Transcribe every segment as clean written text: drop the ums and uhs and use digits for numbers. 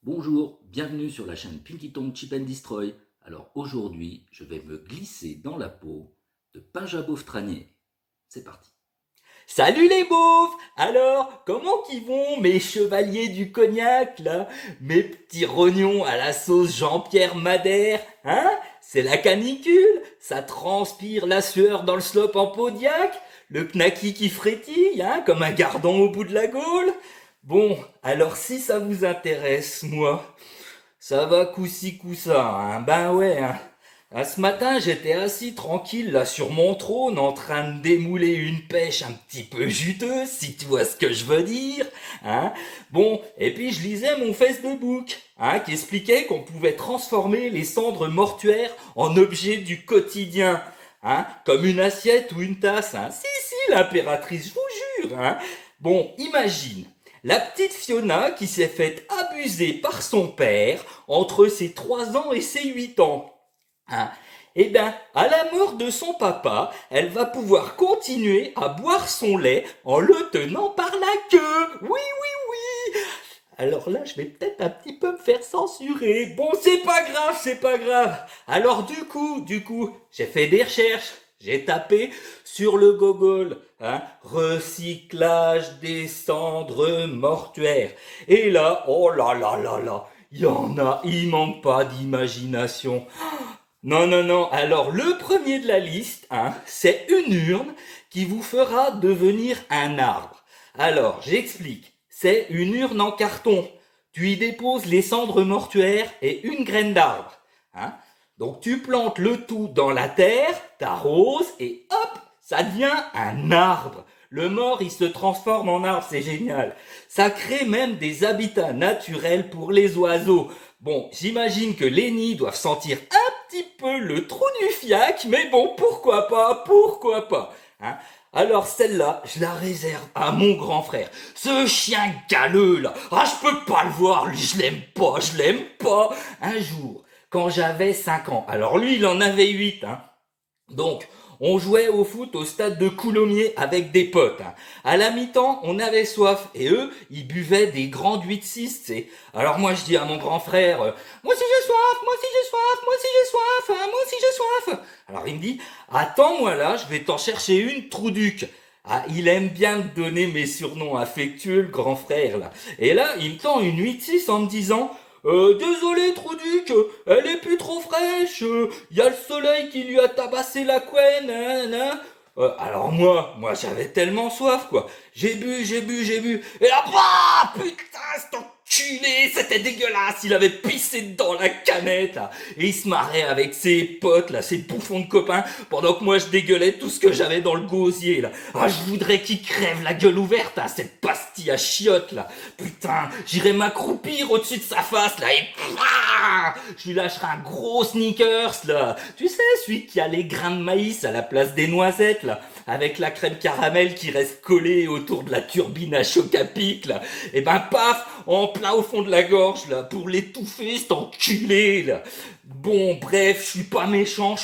Bonjour, bienvenue sur la chaîne Pinky Tongue Chip and Destroy. Alors aujourd'hui, je vais me glisser dans la peau de Pinja Beauftranier. C'est parti. Salut les beaufs! Alors, comment qu'ils vont mes chevaliers du cognac, là? Mes petits rognons à la sauce Jean-Pierre Madère, hein? C'est la canicule? Ça transpire la sueur dans le slop en Podiac? Le knacky qui frétille, hein? Comme un gardon au bout de la Gaule? Bon, alors si ça vous intéresse, moi, ça va coup-ci coup-ça, hein? Ben ouais, hein? Ce matin, j'étais assis tranquille là sur mon trône en train de démouler une pêche un petit peu juteuse, si tu vois ce que je veux dire, hein. Bon, et puis je lisais mon Facebook, hein, qui expliquait qu'on pouvait transformer les cendres mortuaires en objets du quotidien, hein, comme une assiette ou une tasse, hein. Si, l'impératrice, je vous jure, hein. Bon, imagine. La petite Fiona qui s'est faite abuser par son père entre ses 3 ans et ses 8 ans. Hein. Eh bien, à la mort de son papa, elle va pouvoir continuer à boire son lait en le tenant par la queue. Oui, oui, oui. Alors là, je vais peut-être un petit peu me faire censurer. Bon, c'est pas grave, c'est pas grave. Alors du coup, j'ai fait des recherches. J'ai tapé sur le Google, hein, recyclage des cendres mortuaires. Et là, oh là, il manque pas d'imagination. Non, non, non. Alors, le premier de la liste, hein, c'est une urne qui vous fera devenir un arbre. Alors, j'explique. C'est une urne en carton. Tu y déposes les cendres mortuaires et une graine d'arbre. Hein. Donc, tu plantes le tout dans la terre, t'arroses et hop, ça devient un arbre. Le mort, il se transforme en arbre, c'est génial. Ça crée même des habitats naturels pour les oiseaux. Bon, j'imagine que les nids doivent sentir un petit peu le trou du fiac, mais bon, pourquoi pas, hein. Alors celle-là, je la réserve à mon grand frère. Ce chien galeux là, je peux pas le voir, lui je l'aime pas. Un jour, quand j'avais 5 ans, alors lui il en avait 8, hein. Donc, on jouait au foot au stade de Coulommiers avec des potes, hein. À la mi-temps, on avait soif et eux, ils buvaient des grands 8-6, tu sais. Alors moi, je dis à mon grand frère, moi aussi j'ai soif, moi aussi j'ai soif, moi aussi j'ai soif, hein, moi aussi j'ai soif. Alors il me dit, attends-moi là, je vais t'en chercher une, Trouduc. Ah, il aime bien me donner mes surnoms affectueux, le grand frère, là. Et là, il me tend une 8-6 en me disant, désolé Trouduc, elle est plus trop fraîche, y a le soleil qui lui a tabassé la couenne, hein, hein. Alors moi j'avais tellement soif quoi. J'ai bu, et là, bah, putain, cet enculé, c'était dégueulasse, il avait pissé dans la canette là. Et il se marrait avec ses potes là, ses bouffons de copains, pendant que moi je dégueulais tout ce que j'avais dans le gosier là. Ah, je voudrais qu'il crève la gueule ouverte à cette pastille à chiottes là. Putain, j'irais m'accroupir au-dessus de sa face là et je lui lâcherai un gros sneakers là. Tu sais, celui qui a les grains de maïs à la place des noisettes là, avec la crème caramel qui reste collée autour de la turbine à choc à pic là. Et ben paf, en plein au fond de la gorge là, pour l'étouffer cet enculé là. Bon, bref, je suis pas méchant,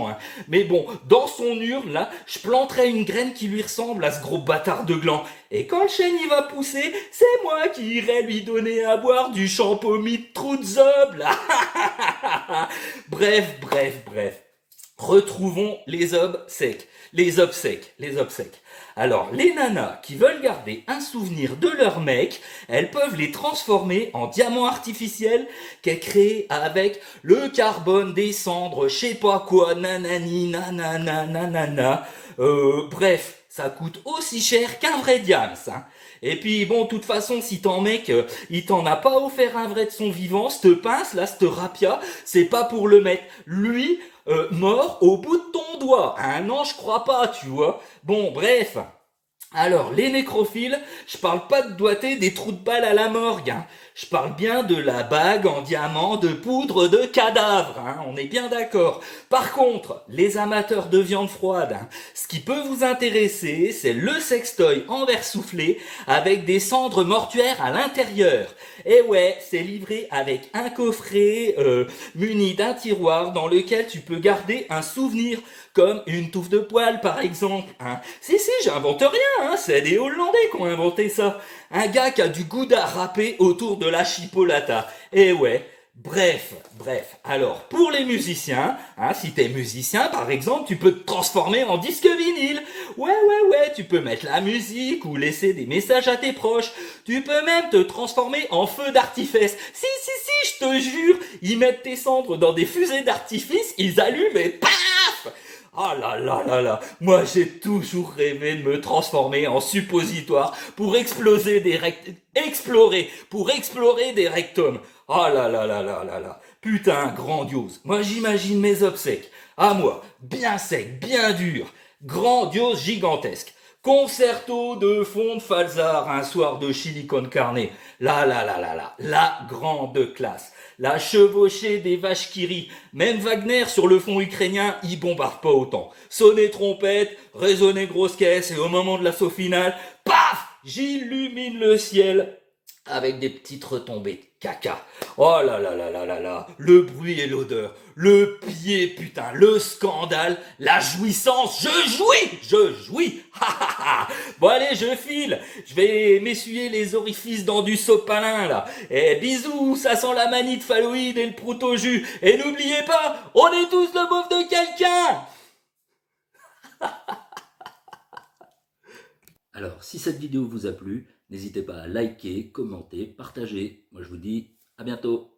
hein. Mais bon, dans son urne, là, je planterai une graine qui lui ressemble à ce gros bâtard de gland. Et quand le chêne y va pousser, c'est moi qui irai lui donner à boire du champomis de trou de zob, là. Bref. Retrouvons les obsèques. Les obsèques. Alors, les nanas qui veulent garder un souvenir de leur mec, elles peuvent les transformer en diamants artificiels qu'elles créent avec le carbone des cendres, je sais pas quoi, nanani, nanana, nanana. Bref, ça coûte aussi cher qu'un vrai diams, hein. Et puis bon, de toute façon, si ton mec, il t'en a pas offert un vrai de son vivant, cette pince là, cette rapia, c'est pas pour le mettre, lui, mort au bout de ton doigt. Ah non, je crois pas, tu vois. Bon, bref. Alors, les nécrophiles, je parle pas de doigté des trous de balle à la morgue, hein. Je parle bien de la bague en diamant de poudre de cadavre, hein. On est bien d'accord. Par contre, les amateurs de viande froide, hein, ce qui peut vous intéresser, c'est le sextoy en verre soufflé avec des cendres mortuaires à l'intérieur. Et ouais, c'est livré avec un coffret muni d'un tiroir dans lequel tu peux garder un souvenir, comme une touffe de poils par exemple, hein. Si, j'invente rien, hein, c'est des Hollandais qui ont inventé ça. Un gars qui a du gouda râpé autour de la chipolata. Et ouais, bref. Alors, pour les musiciens, si t'es musicien, par exemple, tu peux te transformer en disque vinyle. Ouais, tu peux mettre la musique ou laisser des messages à tes proches. Tu peux même te transformer en feu d'artifice. Si, je te jure, ils mettent tes cendres dans des fusées d'artifice, ils allument et paf! Ah là, moi j'ai toujours rêvé de me transformer en suppositoire pour explorer des rectums. Ah là, putain, grandiose. Moi j'imagine mes obsèques. À moi, bien sec, bien dur, grandiose, gigantesque. Concerto de fond de Falzar, un soir de chili con carne. La grande classe. La chevauchée des vaches qui rient. Même Wagner sur le fond ukrainien, il bombarde pas autant. Sonner trompette, résonner grosse caisse, et au moment de l'assaut final, paf, j'illumine le ciel avec des petites retombées de caca. Oh là, le bruit et l'odeur, le pied, putain, le scandale, la jouissance, je jouis, Bon allez, je file, je vais m'essuyer les orifices dans du sopalin là. Et bisous, ça sent la manite phalloïde et le prout au jus. Et n'oubliez pas, on est tous le beauf de quelqu'un. Alors, si cette vidéo vous a plu, n'hésitez pas à liker, commenter, partager. Moi, je vous dis à bientôt.